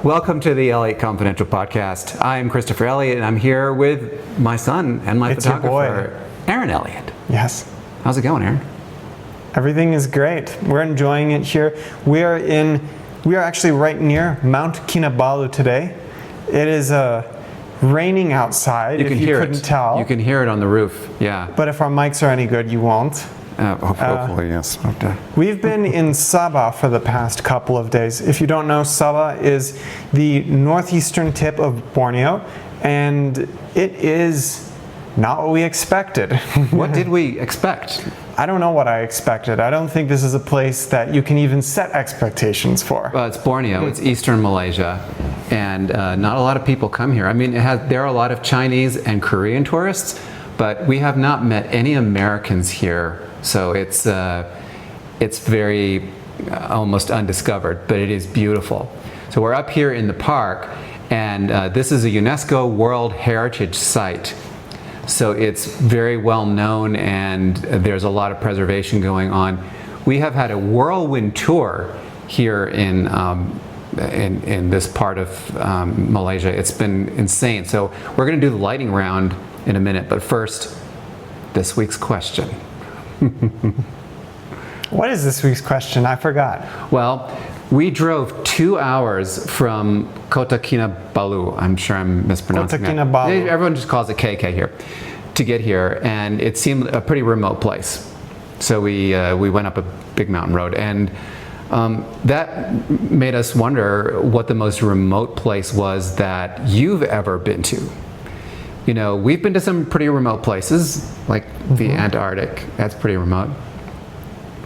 Welcome to the Elliott Confidential podcast. I'm Christopher Elliott, and I'm here with my son and my photographer, Aren Elliott. Yes. How's it going, Aren? Everything is great. We're enjoying it here. We are actually right near Mount Kinabalu today. It is raining outside. You can hear it. Couldn't tell. You can hear it on the roof. Yeah. But if our mics are any good, you won't. Hopefully, yes. Okay. We've been in Sabah for the past couple of days. If you don't know, Sabah is the northeastern tip of Borneo, and it is not what we expected. What did we expect? I don't know what I expected. I don't think this is a place that you can even set expectations for. Well, it's Borneo. It's eastern Malaysia, and not a lot of people come here. I mean, there are a lot of Chinese and Korean tourists, but we have not met any Americans here. So it's very almost undiscovered, but it is beautiful. So we're up here in the park, and this is a UNESCO World Heritage Site. So it's very well known, and there's a lot of preservation going on. We have had a whirlwind tour here in this part of Malaysia. It's been insane. So we're going to do the lightning round in a minute, but first, this week's question. What is this week's question? I forgot. Well, we drove 2 hours from Kota Kinabalu. I'm sure I'm mispronouncing Kota Kinabalu. Everyone just calls it KK here, to get here, and it seemed a pretty remote place. So we went up a big mountain road, and that made us wonder what the most remote place was that you've ever been to. You know, we've been to some pretty remote places, like the Antarctic. That's pretty remote.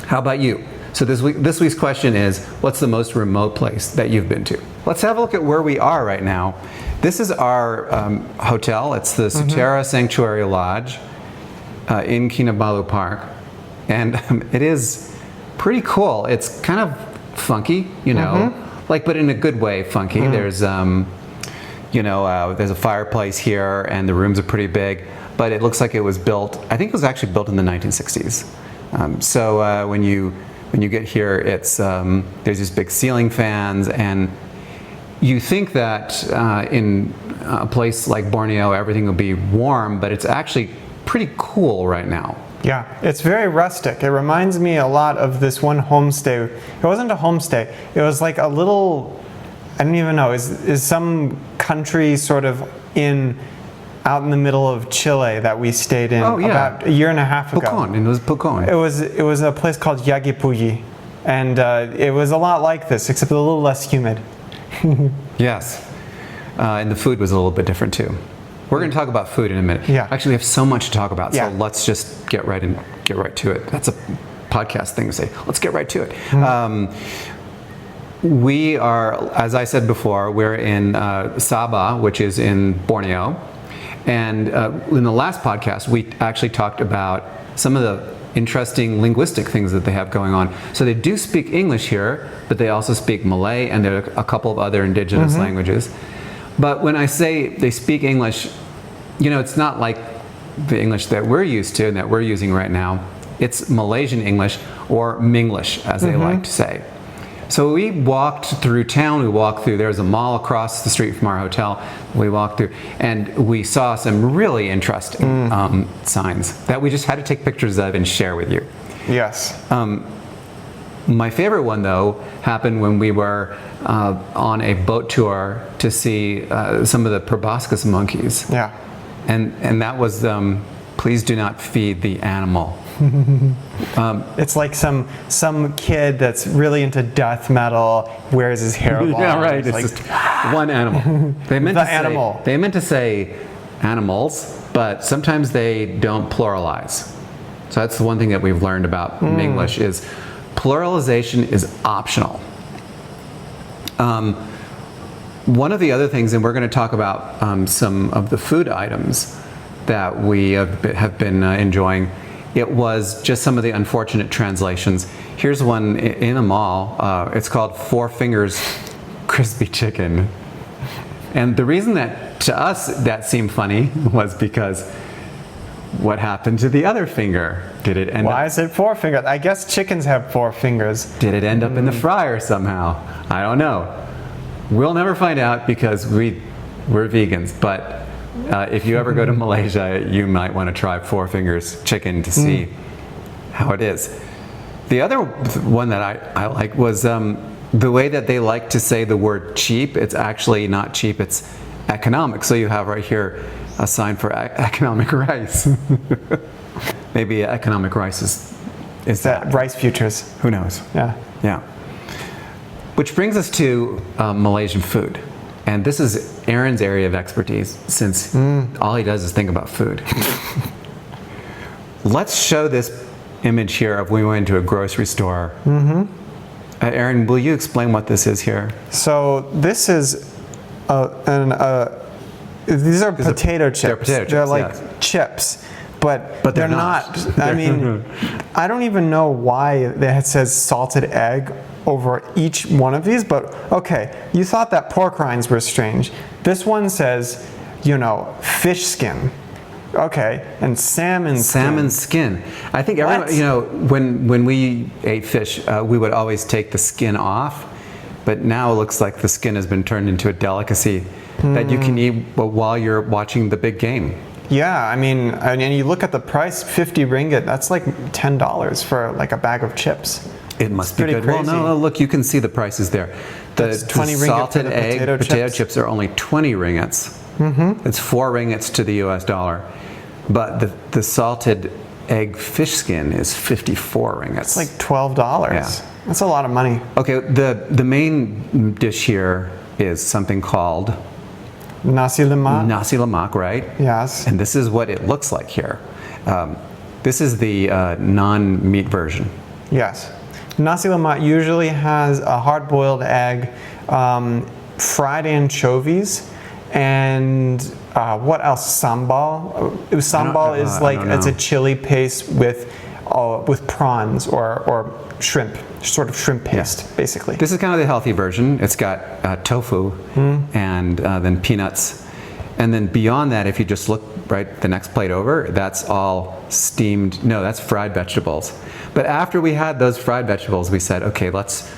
How about you? So this week's question is, what's the most remote place that you've been to? Let's have a look at where we are right now. This is our hotel. It's the Sutera Sanctuary Lodge in Kinabalu Park. And it is pretty cool. It's kind of funky, you know, but in a good way funky. There's there's a fireplace here, and the rooms are pretty big, but it looks like it was built, I think it was actually built in the 1960s. So when you get here, it's there's these big ceiling fans, and you think that in a place like Borneo, everything will be warm, but it's actually pretty cool right now. Yeah, it's very rustic. It reminds me a lot of this one homestay. It wasn't a homestay. It was like a little, I don't even know, is some country sort of out in the middle of Chile that we stayed in about a year and a half ago. Pucón, it was Pucón. It was a place called Yagipuyi, and it was a lot like this, except a little less humid. Yes, and the food was a little bit different too. We're going to talk about food in a minute. Yeah. Actually, we have so much to talk about, so Yeah. let's just get right to it. That's a podcast thing to say. Let's get right to it. We are, as I said before, we're in Sabah, which is in Borneo. And in the last podcast, we actually talked about some of the interesting linguistic things that they have going on. So they do speak English here, but they also speak Malay, and there are a couple of other indigenous languages. But when I say they speak English, you know, it's not like the English that we're used to and that we're using right now. It's Malaysian English, or Minglish, as they like to say. So we walked through town, there's a mall across the street from our hotel. We walked through, and we saw some really interesting signs that we just had to take pictures of and share with you. Yes. My favorite one, though, happened when we were on a boat tour to see some of the proboscis monkeys. Yeah. And that was, please do not feed the animal. It's like some kid that's really into death metal, wears his hair long. Yeah, right. It's like, just one animal. They meant to say animals, but sometimes they don't pluralize. So that's the one thing that we've learned about English is pluralization is optional. One of the other things, and we're going to talk about some of the food items that we have been enjoying. It was just some of the unfortunate translations. Here's one in a mall. It's called Four Fingers Crispy Chicken. And the reason that to us that seemed funny was because what happened to the other finger? Did it end Why is it 4 fingers? I guess chickens have 4 fingers. Did it end up in the fryer somehow? I don't know. We'll never find out because we're vegans, but if you ever go to Malaysia, you might want to try Four Fingers chicken to see how it is. The other one that I like was the way that they like to say the word cheap. It's actually not cheap, it's economic. So you have right here a sign for economic rice. Maybe economic rice is that rice futures. Who knows? Yeah. Yeah. Which brings us to Malaysian food. And this is Aren's area of expertise, since all he does is think about food. Let's show this image here of we went to a grocery store. Aren, will you explain what this is here? So this is these are potato chips. They're potato chips. They're like yes. chips, but they're not. I mean, I don't even know why it says salted egg over each one of these, but okay, you thought that pork rinds were strange. This one says, you know, fish skin. Okay, and salmon skin. Salmon skin. I think everyone, you know, when we ate fish, we would always take the skin off, but now it looks like the skin has been turned into a delicacy that you can eat while you're watching the big game. Yeah, I mean, and you look at the price, 50 ringgit, that's like $10 for like a bag of chips. It must be good. Crazy. Well, no, look, you can see the prices there. The 20 ringgit salted for the egg potato chips are only 20 ringgits. It's 4 ringgits to the US dollar. But the salted egg fish skin is 54 ringgits. It's like $12. Yeah. That's a lot of money. Okay, the main dish here is something called nasi lemak. Nasi lemak, right? Yes. And this is what it looks like here. This is the non-meat version. Yes. Nasi lemak usually has a hard-boiled egg, fried anchovies, and what else? Sambal. Sambal is like it's a chili paste with prawns or shrimp, sort of shrimp paste, basically. This is kind of the healthy version. It's got tofu and then peanuts, and then beyond that, if you just look right the next plate over, that's all steamed. No, that's fried vegetables. But after we had those fried vegetables, we said, okay, let's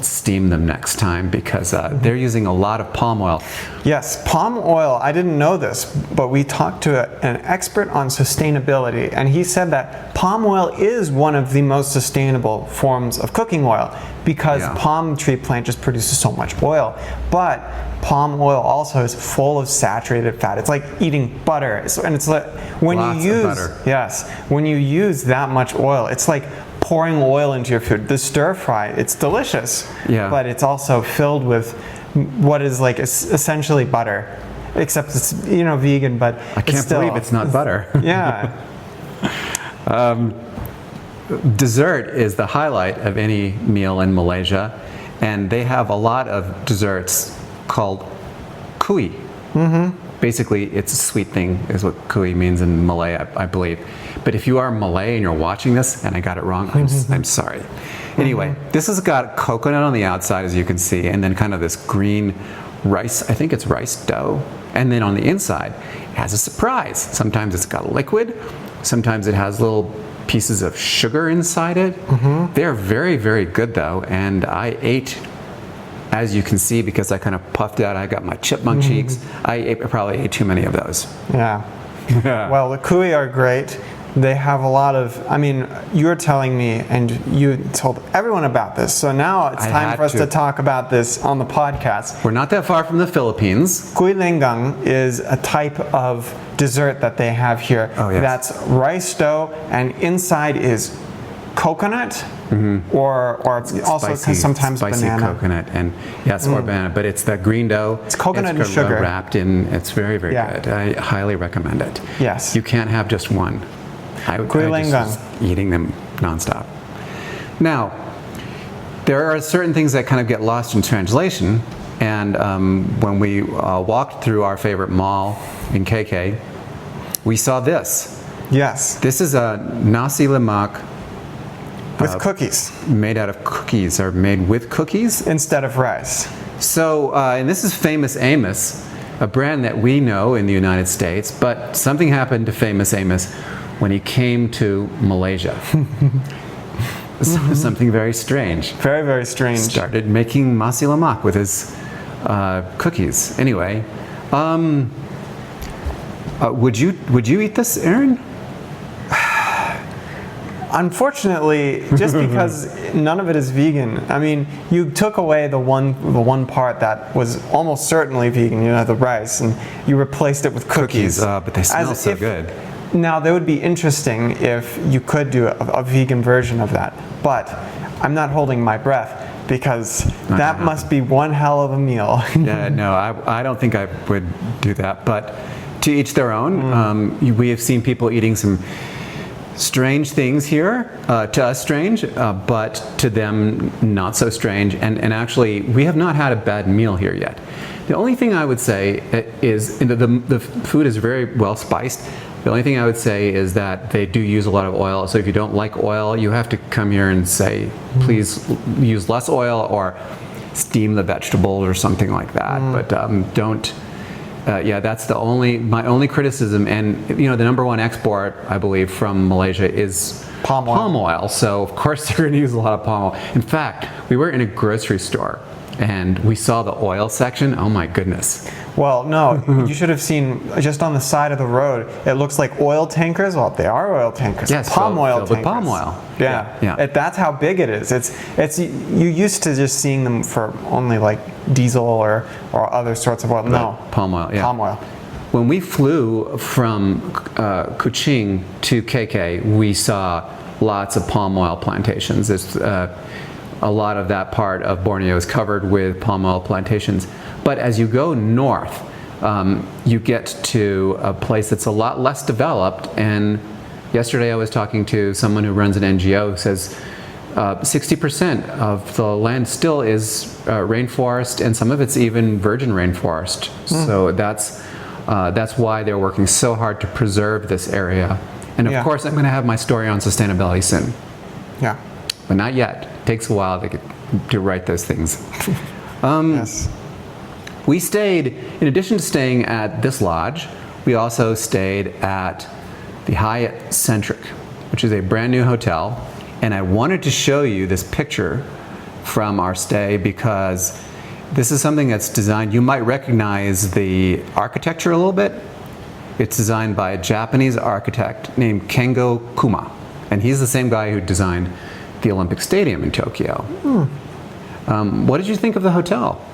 steam them next time because they're using a lot of palm oil. Yes, palm oil, I didn't know this, but we talked to an expert on sustainability, and he said that palm oil is one of the most sustainable forms of cooking oil because palm tree plant just produces so much oil. But palm oil also is full of saturated fat. It's like eating butter. And it's like when when you use that much oil, it's like pouring oil into your food. The stir fry, it's delicious, but it's also filled with what is like essentially butter, except it's vegan, but I can't believe it's not butter. Yeah. Dessert is the highlight of any meal in Malaysia, and they have a lot of desserts called kui. Basically, it's a sweet thing, is what kui means in Malay, I believe. But if you are Malay and you're watching this, and I got it wrong, I'm sorry. Anyway, this has got coconut on the outside, as you can see, and then kind of this green rice, I think it's rice dough. And then on the inside, it has a surprise. Sometimes it's got liquid, sometimes it has little pieces of sugar inside it. They're very, very good though, and I ate, as you can see, because I kind of puffed out, I got my chipmunk cheeks. I probably ate too many of those. Yeah. Well, the kui are great. They have a lot of, I mean, you were telling me and you told everyone about this. So now it's time for us to talk about this on the podcast. We're not that far from the Philippines. Kui lenggang is a type of dessert that they have here. That's rice dough, and inside is coconut, or it's also sometimes spicy banana. Coconut, and or banana, but it's that green dough. It's coconut and sugar wrapped in. It's very, very good. I highly recommend it. Yes. You can't have just one. I just was eating them nonstop. Now, there are certain things that kind of get lost in translation, and when we walked through our favorite mall in KK, we saw this. Yes. This is a nasi lemak. With cookies. Made out of cookies, or made with cookies? Instead of rice. So, and this is Famous Amos, a brand that we know in the United States, but something happened to Famous Amos when he came to Malaysia. Something very strange. Very, very strange. Started making nasi lemak with his cookies. Anyway, would you eat this, Aren? Unfortunately, just because none of it is vegan. I mean, you took away the one part that was almost certainly vegan, the rice, and you replaced it with cookies. But they smell so good. Now, that would be interesting if you could do a vegan version of that, but I'm not holding my breath because that must be one hell of a meal. Yeah, no, I don't think I would do that, but to each their own. We have seen people eating some strange things here, to us strange, but to them not so strange. And actually, we have not had a bad meal here yet. The only thing I would say is the food is very well spiced. The only thing I would say is that they do use a lot of oil. So if you don't like oil, you have to come here and say, please use less oil or steam the vegetables or something like that. But don't. Yeah, that's my only criticism. And the number one export, I believe, from Malaysia is palm oil. So of course they're going to use a lot of palm oil. In fact, we were in a grocery store and we saw the oil section. Oh my goodness. Well, no, you should have seen just on the side of the road. It looks like oil tankers. Well, they are oil tankers. Yes, palm oil filled tankers. with palm oil. Yeah. That's how big it is. It's you used to just seeing them for only like diesel or other sorts of oil. No, palm oil. Yeah. Palm oil. When we flew from Kuching to KK, we saw lots of palm oil plantations. There's a lot of that part of Borneo is covered with palm oil plantations. But as you go north, you get to a place that's a lot less developed. And yesterday I was talking to someone who runs an NGO who says 60% of the land still is rainforest, and some of it's even virgin rainforest. So that's why they're working so hard to preserve this area. And of course, I'm going to have my story on sustainability soon. Yeah. But not yet. It takes a while to write those things. Yes. We stayed, in addition to staying at this lodge, we also stayed at the Hyatt Centric, which is a brand new hotel. And I wanted to show you this picture from our stay because this is something that's designed, you might recognize the architecture a little bit. It's designed by a Japanese architect named Kengo Kuma. And he's the same guy who designed the Olympic Stadium in Tokyo. What did you think of the hotel?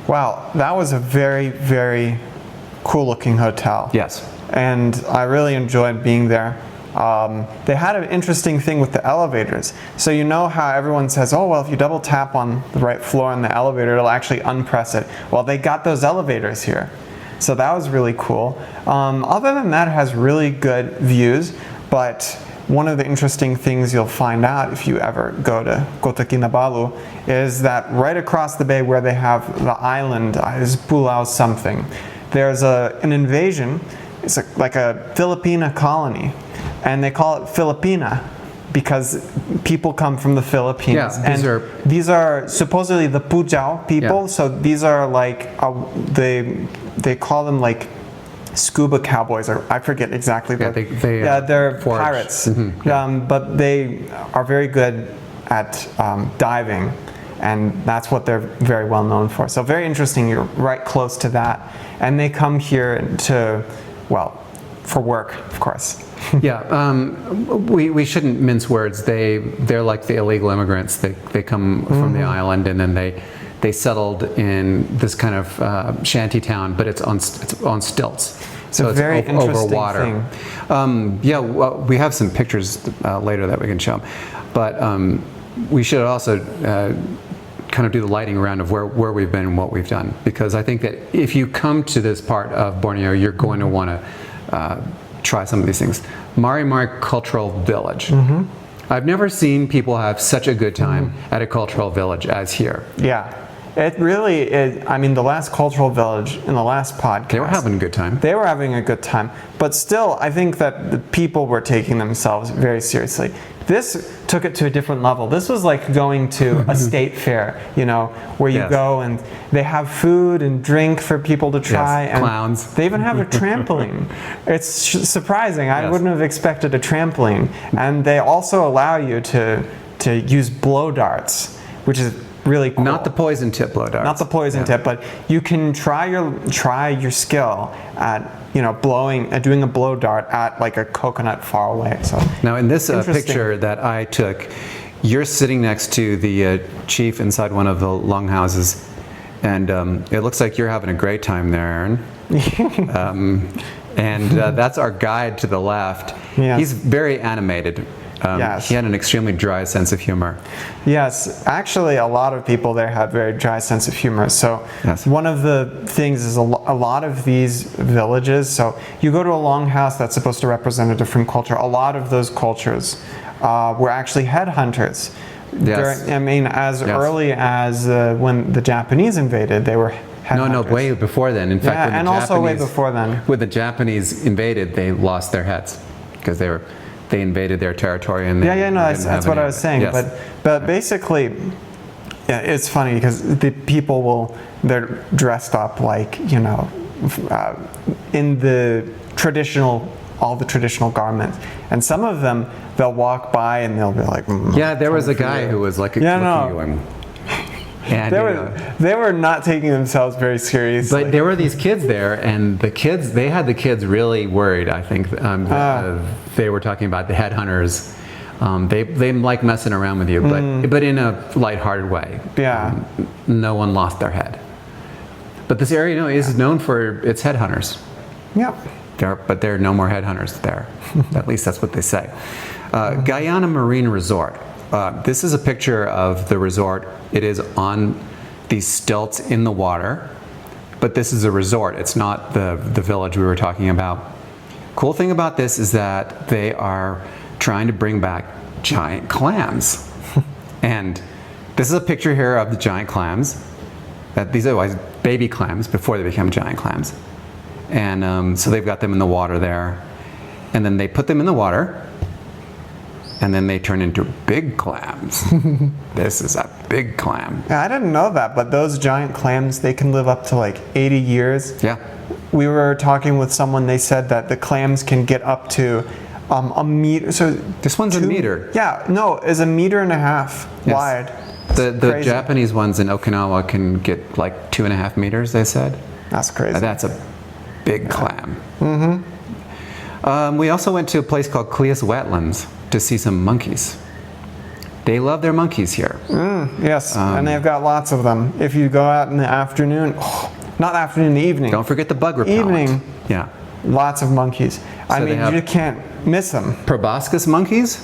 Wow, that was a very, very cool looking hotel. Yes. And I really enjoyed being there. They had an interesting thing with the elevators. So you know how everyone says, oh, well, if you double tap on the right floor on the elevator, it'll actually unpress it. Well, they got those elevators here. So that was really cool. Other than that, it has really good views, but one of the interesting things you'll find out if you ever go to Kota Kinabalu is that right across the bay where they have the island is Pulau something. There's an invasion. It's like a Filipina colony, and they call it Filipina because people come from the Philippines. Yeah, these are supposedly the Pujao people. Yeah. So these are like they call them like scuba cowboys, or I forget exactly. They're forage. Pirates, but they are very good at diving, and that's what they're very well known for. So very interesting. You're right close to that, and they come here for work, of course. We shouldn't mince words. They're like the illegal immigrants. They come from the island, and then they settled in this kind of shanty town, but it's on stilts. So it's very interesting over water. Thing. We have some pictures later that we can show, but we should also kind of do the lighting around of where we've been and what we've done, because I think that if you come to this part of Borneo, you're going to want to try some of these things. Mari Mari Cultural Village. I've never seen people have such a good time at a cultural village as here. Yeah. It really is. I mean, the last cultural village in the last podcast, they were having a good time. They were having a good time. But still, I think that the people were taking themselves very seriously. This took it to a different level. This was like going to a state fair, where you go and they have food and drink for people to try. Yes, and clowns. They even have a trampoline. It's surprising. I wouldn't have expected a trampoline. And they also allow you to use blow darts, which is really cool. Not the poison tip blowdarts. Not the poison tip, but you can try your skill at doing a blow dart at like a coconut far away. So now in this picture that I took, you're sitting next to the chief inside one of the longhouses, and it looks like you're having a great time there, Aren. That's our guide to the left. Yes. He's very animated. Yes. He had an extremely dry sense of humor. Yes, actually a lot of people there have very dry sense of humor. So yes. One of the things is a lot of these villages, so you go to a longhouse that's supposed to represent a different culture. A lot of those cultures were actually headhunters. Yes. As early as when the Japanese invaded, they were headhunters. No, way before then. In fact, also way before then. When the Japanese invaded, they lost their heads because they invaded their territory and that's what I was saying. Yes. But basically, yeah, it's funny because the people they're dressed up like in all the traditional garments, and some of them they'll walk by and they'll be like, there was a guy who was like looking at you and they were not taking themselves very seriously. But there were these kids there, and they had the kids really worried. I think they were talking about the headhunters. They like messing around with you, but in a lighthearted way. Yeah. No one lost their head. But this area is known for its headhunters. Yep. But there are no more headhunters there. At least that's what they say. Guyana Marine Resort. This is a picture of the resort. It is on these stilts in the water, but this is a resort. It's not the village we were talking about. Cool thing about this is that they are trying to bring back giant clams. And this is a picture here of the giant clams. These are always baby clams before they become giant clams. And so they've got them in the water there. And then they put them in the water, and then they turn into big clams. This is a big clam. Yeah, I didn't know that, but those giant clams, they can live up to like 80 years. Yeah. We were talking with someone, they said that the clams can get up to a meter. So this one's a meter. Yeah, no, is 1.5 meters wide. The Japanese ones in Okinawa can get like 2.5 meters, they said. That's crazy. That's a big clam. Mm-hmm. We also went to a place called Cleus Wetlands to see some monkeys. They love their monkeys here. Yes, and they've got lots of them. If you go out in the afternoon, not afternoon, the evening. Don't forget the bug repellent. Evening. Yeah. Lots of monkeys. So you can't miss them. Proboscis monkeys,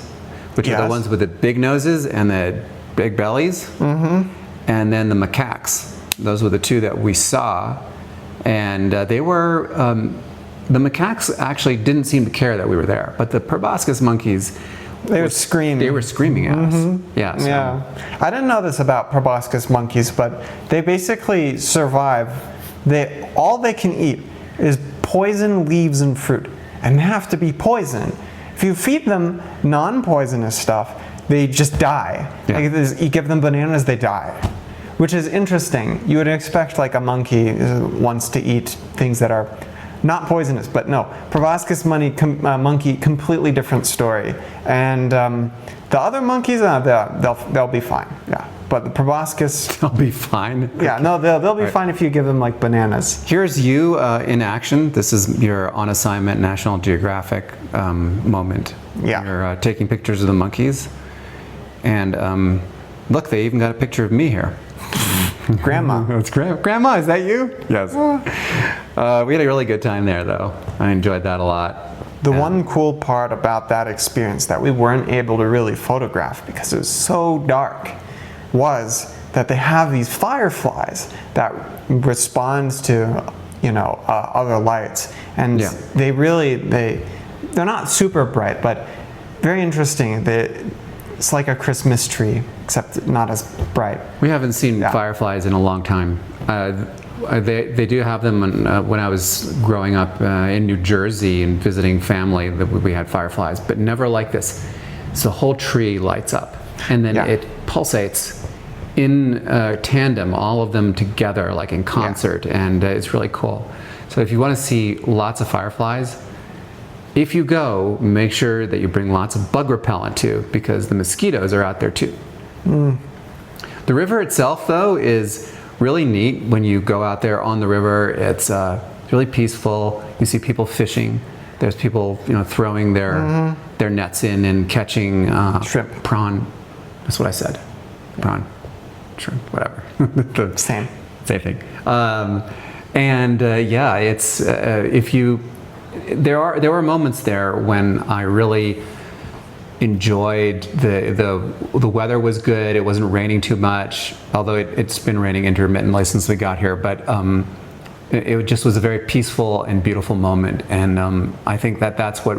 which are the ones with the big noses and the big bellies. Mm-hmm. And then the macaques. Those were the two that we saw. And they were... the macaques actually didn't seem to care that we were there, but the proboscis monkeys, they were screaming. They were screaming at us. Yeah. So. Yeah. I didn't know this about proboscis monkeys, but they basically survive. All they can eat is poison leaves and fruit, and they have to be poison. If you feed them non-poisonous stuff, they just die. Yeah. Like you give them bananas, they die. Which is interesting. You would expect like a monkey wants to eat things that are not poisonous, but no. Proboscis monkey, completely different story. And the other monkeys, they'll be fine. Yeah, but the proboscis, they'll be fine. Yeah, no, they'll be fine if you give them like bananas. Here's you in action. This is your on assignment National Geographic moment. Yeah, you're taking pictures of the monkeys, and look, they even got a picture of me here. Grandma. It's Grandma, is that you? Yes. We had a really good time there, though. I enjoyed that a lot. The one cool part about that experience that we weren't able to really photograph because it was so dark was that they have these fireflies that respond to other lights, and they're not super bright, but very interesting. It's like a Christmas tree, except not as bright. We haven't seen fireflies in a long time. They do have them when I was growing up in New Jersey and visiting family. We had fireflies, but never like this. So the whole tree lights up, and then it pulsates in tandem, all of them together, like in concert, and it's really cool. So if you want to see lots of fireflies, if you go, make sure that you bring lots of bug repellent too, because the mosquitoes are out there too. The river itself, though, is really neat when you go out there on the river. It's really peaceful. You see people fishing. There's people, throwing their nets in and catching Shrimp. prawn. That's what I said. Prawn, shrimp, whatever. Same thing. It's there were moments there when I really enjoyed the weather was good. It wasn't raining too much, although it's been raining intermittently since we got here. But it just was a very peaceful and beautiful moment, and I think that's what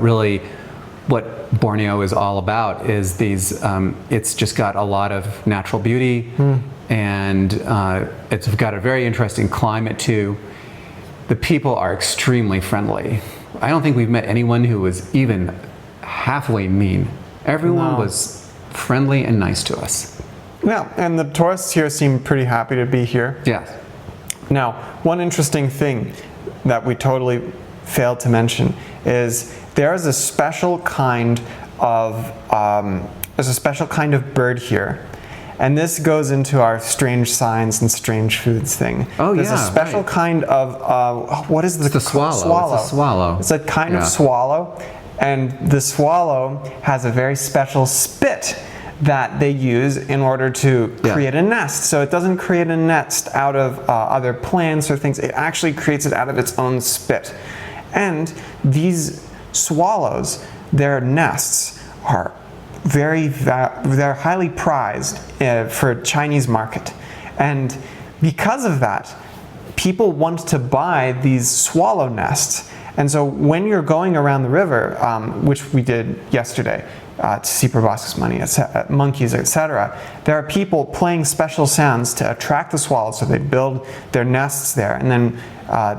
Borneo is all about. Is these? It's just got a lot of natural beauty, and it's got a very interesting climate too. The people are extremely friendly. I don't think we've met anyone who was even halfway mean. Everyone was friendly and nice to us. Yeah, and the tourists here seem pretty happy to be here. Yes. Now, one interesting thing that we totally failed to mention is there is a special kind of bird here. And this goes into our strange signs and strange foods thing. Oh, There's a special kind of, what is the swallow? It's a swallow. It's a kind of swallow. And the swallow has a very special spit that they use in order to create a nest. So it doesn't create a nest out of other plants or things. It actually creates it out of its own spit. And these swallows, their nests are they're highly prized for Chinese market. And because of that, people want to buy these swallow nests. And so when you're going around the river, which we did yesterday, to see proboscis monkeys, etc., there are people playing special sounds to attract the swallows, so they build their nests there. And then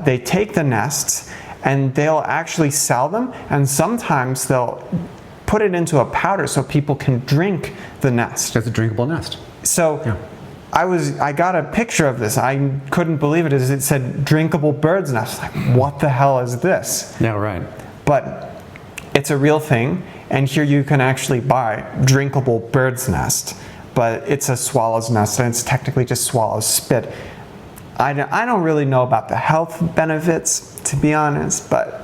they take the nests and they'll actually sell them, and sometimes they'll put it into a powder so people can drink the nest. It's a drinkable nest. So I got a picture of this. I couldn't believe it. It said drinkable bird's nest. Like, what the hell is this? Yeah, right. But it's a real thing, and here you can actually buy drinkable bird's nest. But it's a swallow's nest, and it's technically just swallow's spit. I don't really know about the health benefits, to be honest, but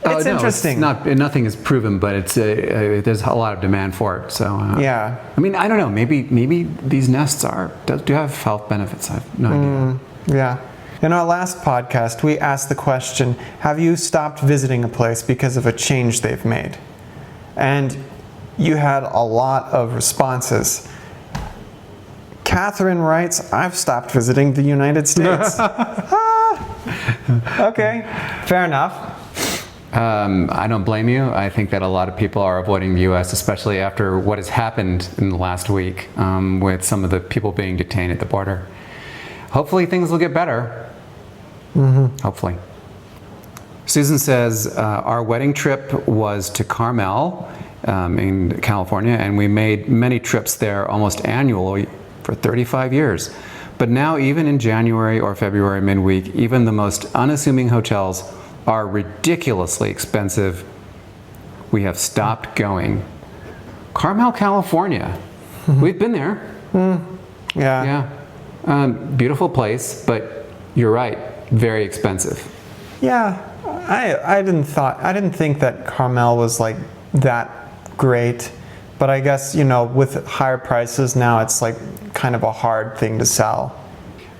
it's interesting. Nothing is proven, but there's a lot of demand for it. So yeah. I mean, I don't know. Maybe these nests do have health benefits. I have no idea. Yeah. In our last podcast, we asked the question: have you stopped visiting a place because of a change they've made? And you had a lot of responses. Catherine writes, "I've stopped visiting the United States." Okay, fair enough. I don't blame you. I think that a lot of people are avoiding the U.S., especially after what has happened in the last week with some of the people being detained at the border. Hopefully things will get better. Hopefully. Susan says, our wedding trip was to Carmel in California, and we made many trips there almost annually for 35 years. But now, even in January or February midweek, even the most unassuming hotels are ridiculously expensive. We have stopped going. Carmel, California. We've been there. Yeah. Beautiful place, but you're right, very expensive. Yeah, I didn't think that Carmel was like that great, but I guess, with higher prices now, it's like kind of a hard thing to sell.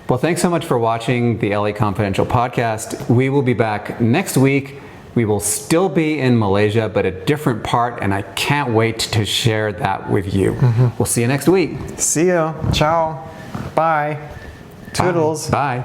Well, thanks so much for watching the LA Confidential podcast. We will be back next week. We will still be in Malaysia, but a different part, and I can't wait to share that with you. We'll see you next week. See you. Ciao. Bye. Toodles. Bye.